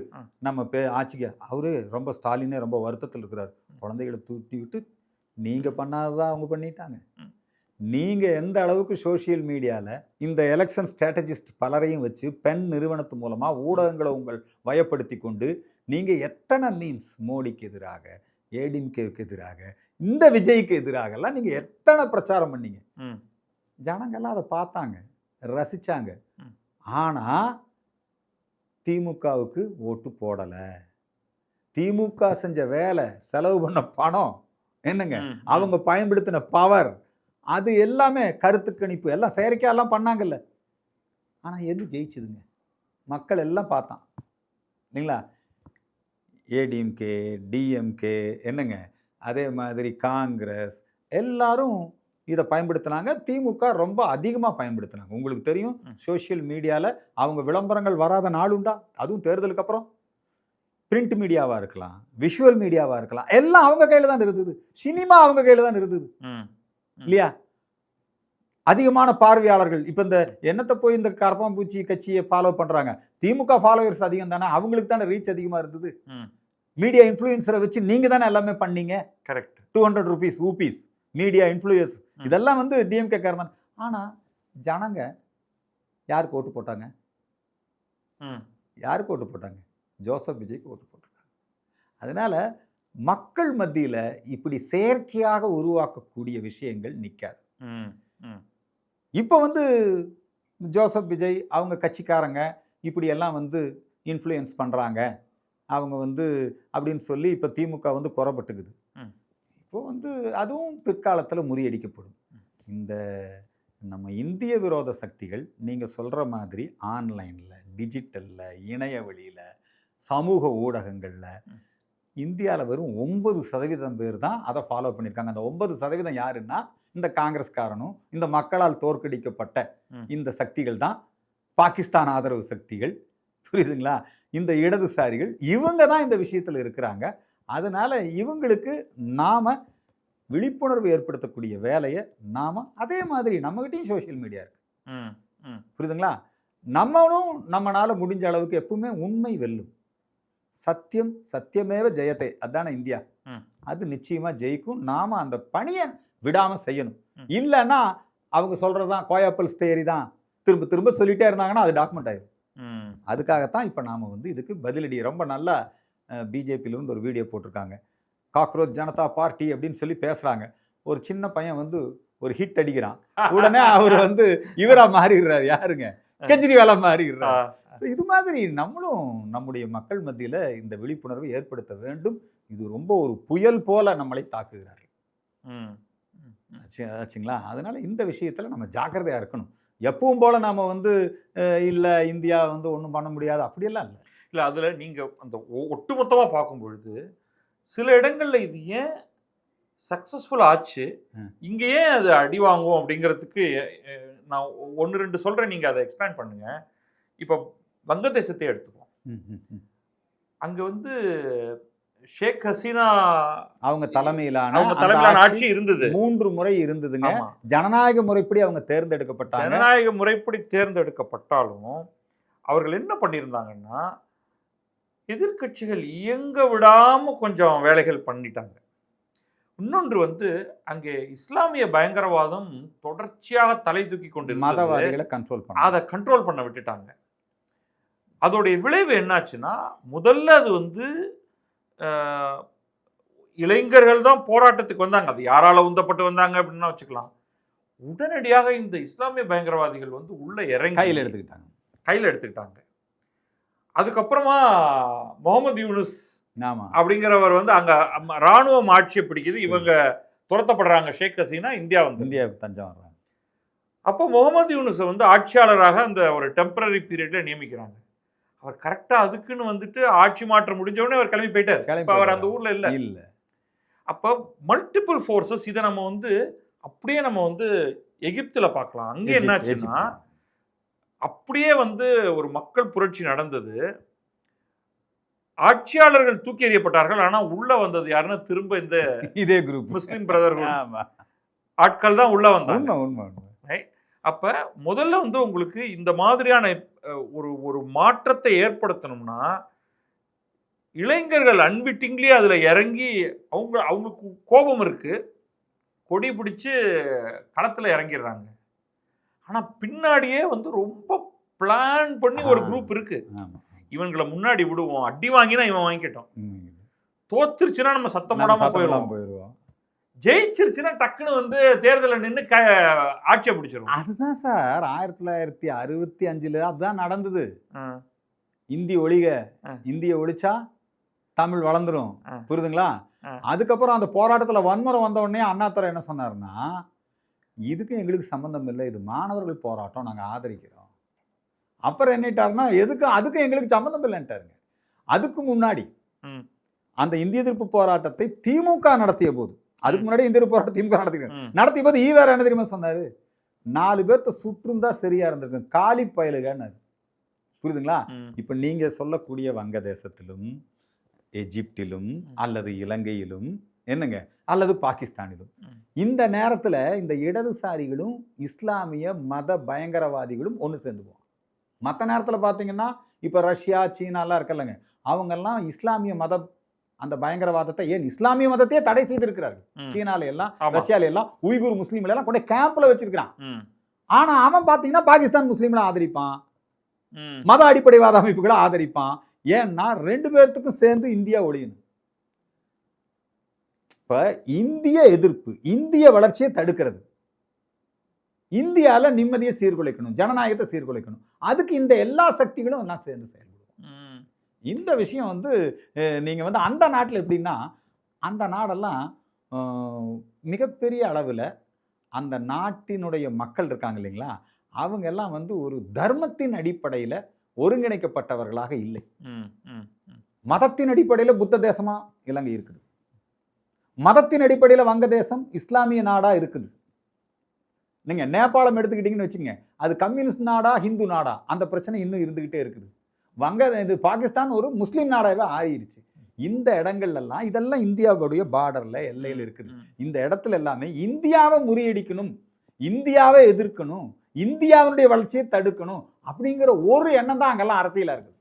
நம்ம ஆட்சிக்கு அவரு ரொம்ப ஸ்டாலினே ரொம்ப வருத்தத்தில் இருக்கிறார். குழந்தைகளை தூண்டி விட்டு நீங்க பண்ணாததான் அவங்க பண்ணிட்டாங்க. நீங்க எந்த அளவுக்கு சோசியல் மீடியால இந்த எலெக்ஷன் ஸ்ட்ராட்டஜிஸ்ட் பலரையும் வச்சு பெண் நிறுவனத்து மூலமா ஊடகங்களை உங்கள் வயப்படுத்தி கொண்டு நீங்க எத்தனை மீம்ஸ் மோடிக்கு எதிராக, ஏடிஎம்கேவுக்கு எதிராக, இந்த விஜய்க்கு எதிராக எல்லாம் நீங்க எத்தனை பிரச்சாரம் பண்ணீங்க. ஜனங்கள்லாம் அதை பார்த்தாங்க, ரசிச்சாங்க. ஆனா திமுகவுக்கு ஓட்டு போடல. திமுக செஞ்ச வேலை, செலவு பண்ண பணம் என்னங்க, அவங்க பயன்படுத்தின பவர், அது எல்லாமே கருத்து கணிப்பு எல்லாம் செயற்கையெல்லாம் பண்ணாங்கல்ல. ஆனா எது ஜெயிச்சுதுங்க? மக்கள் எல்லாம் பார்த்தான் இல்லைங்களா? ஏடிஎம்கே, டிஎம்கே என்னங்க, அதே மாதிரி காங்கிரஸ் எல்லாரும் இதை பயன்படுத்தினாங்க. திமுக ரொம்ப அதிகமாக பயன்படுத்தினாங்க. உங்களுக்கு தெரியும் சோசியல் மீடியாவில் அவங்க விளம்பரங்கள் வராத நாள் உண்டா? அதுவும் தேர்தலுக்கு அப்புறம் பிரிண்ட் மீடியாவாக இருக்கலாம், விஷுவல் மீடியாவாக இருக்கலாம், எல்லாம் அவங்க கையில் தான் இருந்தது. சினிமா அவங்க கையில் தான் இருந்தது இல்லையா? அதிகமான பார்வையாளர்கள் இப்போ இந்த என்னத்தை போய் இந்த கரப்பாம்பூச்சி கட்சியை ஃபாலோ பண்ணுறாங்க. திமுக ஃபாலோவர்ஸ் அதிகம் தானே, அவங்களுக்கு தானே ரீச் அதிகமாக இருந்தது. மீடியா இன்ஃப்ளூயன்சரை வச்சு நீங்கள் தானே எல்லாமே பண்ணீங்க. கரெக்ட். 200 rupees ஊபீஸ் மீடியா இன்ஃப்ளூயன்ஸ் இதெல்லாம் வந்து டிஎம்கே காரன். ஆனால் ஜனங்க யாருக்கு ஓட்டு போட்டாங்க? யாருக்கு ஓட்டு போட்டாங்க? ஜோசப் விஜய்க்கு ஓட்டு போட்டிருக்காங்க. அதனால மக்கள் மத்தியில் இப்படி செயற்கையாக உருவாக்கக்கூடிய விஷயங்கள் நிற்காது. இப்போ வந்து ஜோசப் விஜய் அவங்க கட்சிக்காரங்க இப்படியெல்லாம் வந்து இன்ஃப்ளூயன்ஸ் பண்ணுறாங்க அவங்க வந்து அப்படின்னு சொல்லி இப்போ திமுக வந்து குறைபட்டுக்குது. இப்போ வந்து அதுவும் பிற்காலத்தில் முறியடிக்கப்படும். இந்த நம்ம இந்திய விரோத சக்திகள் நீங்கள் சொல்கிற மாதிரி ஆன்லைனில், டிஜிட்டலில், இணைய வழியில், சமூக ஊடகங்களில் இந்தியாவில் வெறும் 9% பேர் தான் அதை ஃபாலோ பண்ணியிருக்காங்க. அந்த 9% யாருன்னா இந்த காங்கிரஸ்காரனும் இந்த மக்களால் தோற்கடிக்கப்பட்ட இந்த சக்திகள் தான், பாகிஸ்தான் ஆதரவு சக்திகள், புரியுதுங்களா? இந்த இடதுசாரிகள் இவங்க தான் இந்த விஷயத்தில் இருக்கிறாங்க. அதனால இவங்களுக்கு நாம விழிப்புணர்வு ஏற்படுத்தக்கூடிய வேலையை நாம அதே மாதிரி நம்மகிட்டையும் சோசியல் மீடியா இருக்கு, புரியுதுங்களா? நம்மளும் நம்மளால முடிஞ்ச அளவுக்கு எப்பவுமே உண்மை வெல்லும். சத்தியம் சத்தியமேவ ஜெயத்தை, அதான இந்தியா. அது நிச்சயமா ஜெயிக்கும். நாம அந்த பணியை விடாம செய்யணும். இல்லைன்னா அவங்க சொல்றதுதான் கோயாப்பல்ஸ் தேரி தான் திரும்ப திரும்ப சொல்லிட்டே இருந்தாங்கன்னா அது டாக்குமெண்ட் ஆயிடும். அதுக்காகத்தான் இப்போ நாம வந்து இதுக்கு பதிலடி ரொம்ப நல்லா பிஜேபியிலிருந்து ஒரு வீடியோ போட்டிருக்காங்க. காக்ரோச் ஜனதா பார்ட்டி அப்படின்னு சொல்லி பேசுறாங்க. ஒரு சின்ன பையன் வந்து ஒரு ஹிட் அடிக்கிறான், உடனே அவர் வந்து இவரா மாறிடுறாரு. யாருங்க? கெஜ்ரிவாலா மாறிடுறாரு. இது மாதிரி நம்மளும் நம்முடைய மக்கள் மத்தியில் இந்த விழிப்புணர்வை ஏற்படுத்த வேண்டும். இது ரொம்ப ஒரு புயல் போல நம்மளை தாக்குகிறார்கள். ஆச்சுங்களா? அதனால இந்த விஷயத்தில் நம்ம ஜாக்கிரதையாக இருக்கணும். எப்பவும் போல நாம வந்து இல்லை இந்தியா வந்து ஒன்றும் பண்ண முடியாது அப்படியெல்லாம் இல்லை. இல்லை, அதில் நீங்கள் அந்த ஒட்டுமொத்தமாக பார்க்கும் பொழுது சில இடங்களில் இது ஏன் சக்ஸஸ்ஃபுல் ஆச்சு, இங்கே ஏன் அது அடி வாங்குவோம் அப்படிங்கிறதுக்கு நான் 1-2 சொல்கிறேன், நீங்கள் அதை எக்ஸ்பேண்ட் பண்ணுங்க. இப்போ வங்கதேசத்தை எடுத்துப்போம். அங்கே வந்து ஷேக் ஹசீனா அவங்க தலைமையிலான ஆட்சி இருந்தது. 3 முறை இருந்ததுங்க. ஜனநாயக முறைப்படி அவங்க தேர்ந்தெடுக்கப்பட்டாங்க. ஜனநாயக முறைப்படி தேர்ந்தெடுக்கப்பட்டாலும் அவர்கள் என்ன பண்ணியிருந்தாங்கன்னா எதிர்கட்சிகள் இயங்க விடாம கொஞ்சம் வேலைகள் பண்ணிட்டாங்க. இன்னொன்று வந்து அங்கே இஸ்லாமிய பயங்கரவாதம் தொடர்ச்சியாக தலை தூக்கி கொண்டு மதவாதிகளை அதை கண்ட்ரோல் பண்ண விட்டுட்டாங்க. அதோடைய விளைவு என்னாச்சுன்னா, முதல்ல அது வந்து இளைஞர்கள் தான் போராட்டத்துக்கு வந்தாங்க. அது யாரால உந்தப்பட்டு வந்தாங்க அப்படின்னா வச்சுக்கலாம். உடனடியாக இந்த இஸ்லாமிய பயங்கரவாதிகள் வந்து உள்ள இறங்கி கையில் எடுத்துக்கிட்டாங்க. அதுக்கப்புறமா முகமது யூனுஸ் அப்படிங்கிறவர் வந்து அங்க ராணுவம் ஆட்சியை பிடிக்குது, இவங்க துரத்தப்படுறாங்க ஷேக் ஹசீனா, இந்தியா வந்து இந்தியாவுக்கு தஞ்சம் வர்றாங்க. அப்போ முகமது யூனுஸை வந்து ஆட்சியாளராக அந்த ஒரு டெம்பரரி பீரியட்ல நியமிக்கிறாங்க. அவர் கரெக்டா அதுக்குன்னு வந்துட்டு ஆட்சி மாற்றம் முடிஞ்ச உடனே அவர் கிளம்பி போயிட்டார். இப்ப அவர் அந்த ஊர்ல இல்ல. அப்ப மல்டிபிள் ஃபோர்ஸஸ், இதை நம்ம வந்து அப்படியே நம்ம வந்து எகிப்துல பார்க்கலாம். அங்க என்னாச்சுன்னா அப்படியே வந்து ஒரு மக்கள் புரட்சி நடந்தது. ஆட்சியாளர்கள் தூக்கி எறியப்பட்டார்கள். ஆனா உள்ள வந்தது யாருன்னா திரும்ப இந்த இதே குரூப் முஸ்லிம் பிரதர்ஹுட் ஆட்கள் தான் உள்ள வந்தாங்க. அப்ப முதல்ல வந்து உங்களுக்கு இந்த மாதிரியான ஒரு மாற்றத்தை ஏற்படுத்தணும்னா இளைஞர்கள் அன்விட்டிங்லி அதுல இறங்கி அவங்களுக்கு கோபம் இருக்கு, கொடி பிடிச்சு களத்துல இறங்கிடுறாங்க. ஆனா பின்னாடியே வந்து ரொம்ப பிளான் பண்ணி ஒரு குரூப் இருக்கு. இவங்களை முன்னாடி விடுவோம், அடி வாங்கினா இவன் வாங்கிட்டோம், தோத்துருச்சுன்னா நம்ம சத்தம் போடாம போயிடுவோம், ஜெயிச்சிருச்சுன்னா டக்குன்னு வந்து தேர்தலில் நின்று ஆட்சியை பிடிச்சிருவோம். அதுதான் சார் 1965 அதுதான் நடந்தது. இந்தி ஒழிக, இந்திய ஒழிச்சா தமிழ் வளர்ந்துரும், புரியுதுங்களா? அதுக்கப்புறம் அந்த போராட்டத்தில் வன்முறை வந்த உடனே அண்ணாதுரை என்ன சொன்னாருன்னா, இதுக்கும் எங்களுக்கு சம்பந்தம் இல்லை, இது மாணவர்கள் போராட்டம், நாங்கள் ஆதரிக்கிறோம். அப்புறம் என்னட்டாருன்னா அதுக்கும் எங்களுக்கு சம்பந்தம் இல்லைன்ட்டாருங்க. அதுக்கு முன்னாடி அந்த இந்திய எதிர்ப்பு போராட்டத்தை திமுக நடத்திய போது, அதுக்கு முன்னாடி இந்திய எதிர்ப்பு போராட்டம் திமுக நடத்திய போது ஈவேரா என்ன தெரியுமா சொன்னாரு? 4 பேர்த்த சுற்றுந்தா சரியா இருந்திருக்கும், காலி பயலுகன்னு. புரியுதுங்களா? இப்ப நீங்க சொல்லக்கூடிய வங்கதேசத்திலும் எஜிப்திலும் அல்லது இலங்கையிலும் என்னங்க அல்லது பாகிஸ்தானிலும் இந்த நேரத்துல இந்த இடதுசாரிகளும் இஸ்லாமிய மத பயங்கரவாதிகளும் ஒன்று சேர்ந்துக்குவோம். மற்ற நேரத்தில் பார்த்தீங்கன்னா இப்போ ரஷ்யா சீனாலாம் இருக்கல்லங்க, அவங்கெல்லாம் இஸ்லாமிய மத அந்த பயங்கரவாதத்தை, ஏன் இஸ்லாமிய மதத்தையே தடை செய்திருக்கிறார்கள். சீனால எல்லாம் ரஷ்யால எல்லாம் உய்குர் முஸ்லீம்கள் எல்லாம் கொண்டு கேம்ப்ல வச்சிருக்கிறான். ஆனா அவன் பார்த்தீங்கன்னா பாகிஸ்தான் முஸ்லீம்களை ஆதரிப்பான், மத அடிப்படைவாத அமைப்புகளை ஆதரிப்பான். ஏன்னா 2 பேர்த்துக்கும் சேர்ந்து இந்தியா ஒழியணும். இப்ப இந்திய எதிர்ப்பு இந்திய வளர்ச்சியை தடுக்கிறது, இந்தியாவில் நிம்மதியை சீர்குலைக்கணும், ஜனநாயகத்தை சீர்குலைக்கணும். அதுக்கு இந்த எல்லா சக்திகளும் எல்லாம் சேர்ந்து செயல்படும். இந்த விஷயம் வந்து நீங்க வந்து அந்த நாட்டில் எப்படின்னா, அந்த நாடெல்லாம் மிகப்பெரிய அளவில் அந்த நாட்டினுடைய மக்கள் இருக்காங்க இல்லைங்களா, அவங்க எல்லாம் வந்து ஒரு தர்மத்தின் அடிப்படையில் ஒருங்கிணைக்கப்பட்டவர்களாக இல்லை. மதத்தின் அடிப்படையில் புத்த தேசமா இலங்கை இருக்குது, மதத்தின் அடிப்படையில் வங்கதேசம் இஸ்லாமிய நாடா இருக்குது. நீங்க நேபாளம் எடுத்துக்கிட்டீங்கன்னு வச்சுங்க, அது கம்யூனிஸ்ட் நாடா ஹிந்து நாடா, அந்த பிரச்சனை இன்னும் இருந்துகிட்டே இருக்குது. இது பாகிஸ்தான் ஒரு முஸ்லீம் நாடாவே ஆயிடுச்சு. இந்த இடங்கள்லாம் இதெல்லாம் இந்தியாவுடைய பார்டர்ல எல்லையில் இருக்குது. இந்த இடத்துல எல்லாமே இந்தியாவை முறியடிக்கணும், இந்தியாவை எதிர்க்கணும், இந்தியாவுடைய வளர்ச்சியை தடுக்கணும் அப்படிங்கிற ஒரு எண்ணம் தான் அங்கெல்லாம் அரசியலா இருக்குது.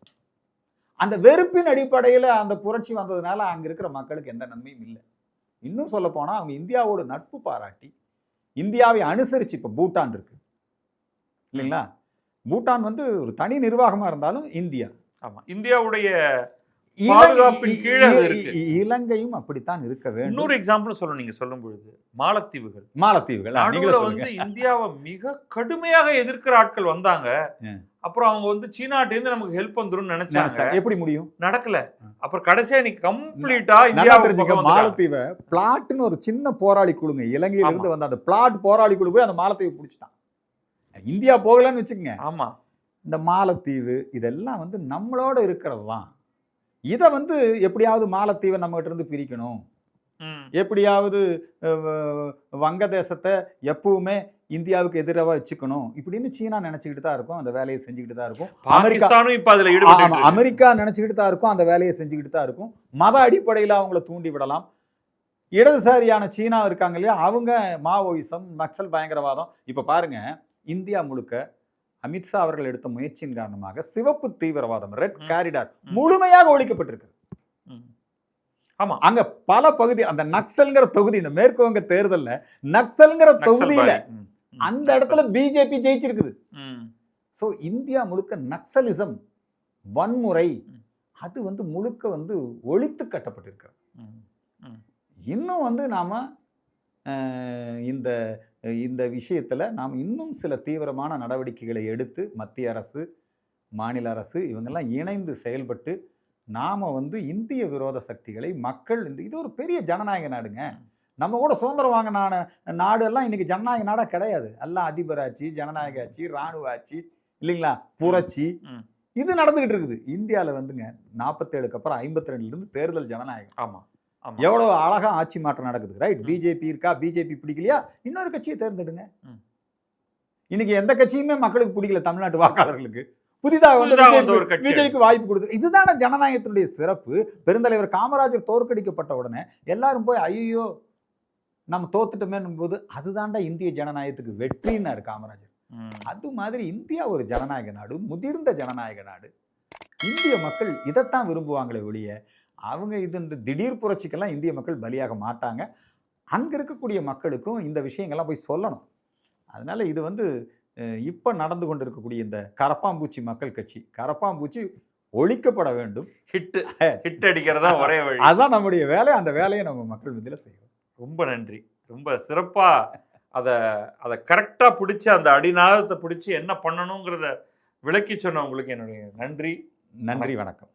அந்த வெறுப்பின் அடிப்படையில் அந்த புரட்சி வந்ததுனால அங்க இருக்கிற மக்களுக்கு எந்த நன்மையும் இல்லை. இன்னும் சொல்ல போனா அவங்க இந்தியாவோட நட்பு பாராட்டி இந்தியாவை அனுசரிச்சு, இப்ப பூட்டான் இருக்கு இல்லைங்களா, பூட்டான் வந்து ஒரு தனி நிர்வாகமா இருந்தாலும் இந்தியா, ஆமா, இந்தியாவுடைய பாதுகாப்பின் கீழே இருக்கு. இலங்கையும் அப்படித்தான் இருக்க வேண்டும். இன்னொரு எக்ஸாம்பிள் சொல்ல நீங்க சொல்லும் பொழுது மாலத்தீவுகள் வந்து இந்தியாவை மிக கடுமையாக எதிர்க்கிற ஆட்கள் வந்தாங்க. அப்புறம் அவங்க வந்து சீனாட்டேந்து நமக்கு ஹெல்ப் வந்துரும் நினைச்சாங்க. எப்படி முடியும்? நடக்கல. அப்புறம் கடைசியா நீ கம்ப்ளீட்டா இந்தியா தெரிஞ்சுக்க, மாலத்தீவை பிளாட்னு ஒரு சின்ன போராளி குழுங்க இலங்கையில இருந்து வந்த அந்த பிளாட் போராளி குழு போய் அந்த மாலத்தீவை பிடிச்சிட்டான். இந்தியா போகலன்னு வச்சுக்கோங்க. ஆமா, இந்த மாலத்தீவு இதெல்லாம் வந்து நம்மளோட இருக்கிறது தான். இதை வந்து எப்படியாவது மாலத்தீவை நம்ம கிட்ட இருந்து பிரிக்கணும், எப்படியாவது வங்கதேசத்தை எப்பவுமே இந்தியாவுக்கு எதிராக வச்சுக்கணும் இப்படின்னு சீனா நினைச்சுக்கிட்டு தான் இருக்கும், அந்த வேலையை செஞ்சுக்கிட்டு தான் இருக்கும். அமெரிக்கா நினைச்சுக்கிட்டு தான் இருக்கும், அந்த வேலையை செஞ்சுக்கிட்டு தான் இருக்கும். மத அடிப்படையில் அவங்கள தூண்டி விடலாம். இடதுசாரியான சீனா இருக்காங்க இல்லையா, அவங்க மாவோயிசம், நக்சல் பயங்கரவாதம். இப்போ பாருங்க, இந்தியா முழுக்க அமித்ஷா அவர்கள் எடுத்த முயற்சியின் காரணமாக சிவப்பு தீவிரவாதம், ரெட் காரிடார் முழுமையாக ஒழிக்கப்பட்டிருக்கு. ஆமா, அங்க பல பகுதி அந்த நக்சல்ங்கிற தொகுதி, இந்த மேற்கு வங்க தேர்தல்ல நக்சல்ங்கிற தொகுதியில அந்த இடத்துல பிஜேபி ஜெயிச்சிருக்குது. சோ இந்தியா முழுக்க நக்சலிசம், வன்முறை, அது வந்து முழுக்க வந்து ஒழித்து கட்டப்பட்டிருக்கிறது. இன்னும் வந்து நாம இந்த விஷயத்துல நாம் இன்னும் சில தீவிரமான நடவடிக்கைகளை எடுத்து மத்திய அரசு, மாநில அரசு இவங்கெல்லாம் இணைந்து செயல்பட்டு நாம வந்து இந்திய விரோத சக்திகளை மக்கள், இது ஒரு பெரிய ஜனநாயக நாடுங்க. நம்ம கூட சுதந்திரம் வாங்கின நாடு எல்லாம் இன்னைக்கு ஜனநாயக நாடா கிடையாது. எல்லாம் அதிபர் ஆட்சி, ஜனநாயக ஆட்சி, ராணுவ ஆட்சி, இல்லைங்களா, புரட்சி, இது நடந்துகிட்டு இருக்குது. இந்தியாவில் வந்துங்க 47க்கு அப்புறம் 52ல இருந்து தேர்தல் ஜனநாயகம். ஆமா ஆமா. எவ்வளவு அழகா ஆட்சி மாற்றம் நடக்குது. ரைட், பிஜேபி இருக்கா, பிஜேபி பிடிக்கலையா, இன்னொரு கட்சியை தேர்ந்தெடுங்க. இன்னைக்கு எந்த கட்சியுமே மக்களுக்கு பிடிக்கல, தமிழ்நாட்டு வாக்காளர்களுக்கு. புதிதாக வந்து விஜய்க்கு வாய்ப்பு கொடுத்து, இதுதான ஜனநாயகத்தினுடைய சிறப்பு. பெருந்தலைவர் காமராஜர் தோற்கடிக்கப்பட்ட உடனே எல்லாரும் போய் ஐயோ நம்ம தோத்துட்டோமே போது, அதுதான்டா இந்திய ஜனநாயகத்துக்கு வெற்றின்னாரு காமராஜர். அது மாதிரி இந்தியா ஒரு ஜனநாயக நாடு, முதிர்ந்த ஜனநாயக நாடு. இந்திய மக்கள் இதைத்தான் விரும்புவாங்களே ஒழிய, அவங்க இது இந்த திடீர் புரட்சிக்கெல்லாம் இந்திய மக்கள் பலியாக மாட்டாங்க. அங்கே இருக்கக்கூடிய மக்களுக்கும் இந்த விஷயங்கள்லாம் போய் சொல்லணும். அதனால இது வந்து இப்போ நடந்து கொண்டு இருக்கக்கூடிய இந்த கரப்பாம்பூச்சி மக்கள் கட்சி, கரப்பாம்பூச்சி ஒழிக்கப்பட வேண்டும். ஹிட் அடிக்கிறதா ஒரே வழி. அதுதான் நம்முடைய வேலை. அந்த வேலையை நம்ம மக்கள் மத்தியில் செய்வோம். ரொம்ப நன்றி. ரொம்ப சிறப்பாக அதை கரெக்டாக பிடிச்சி, அந்த அடிநாதத்தை பிடிச்சி என்ன பண்ணணுங்கிறத விளக்கி சொன்ன உங்களுக்கு என்னுடைய நன்றி. நன்றி, வணக்கம்.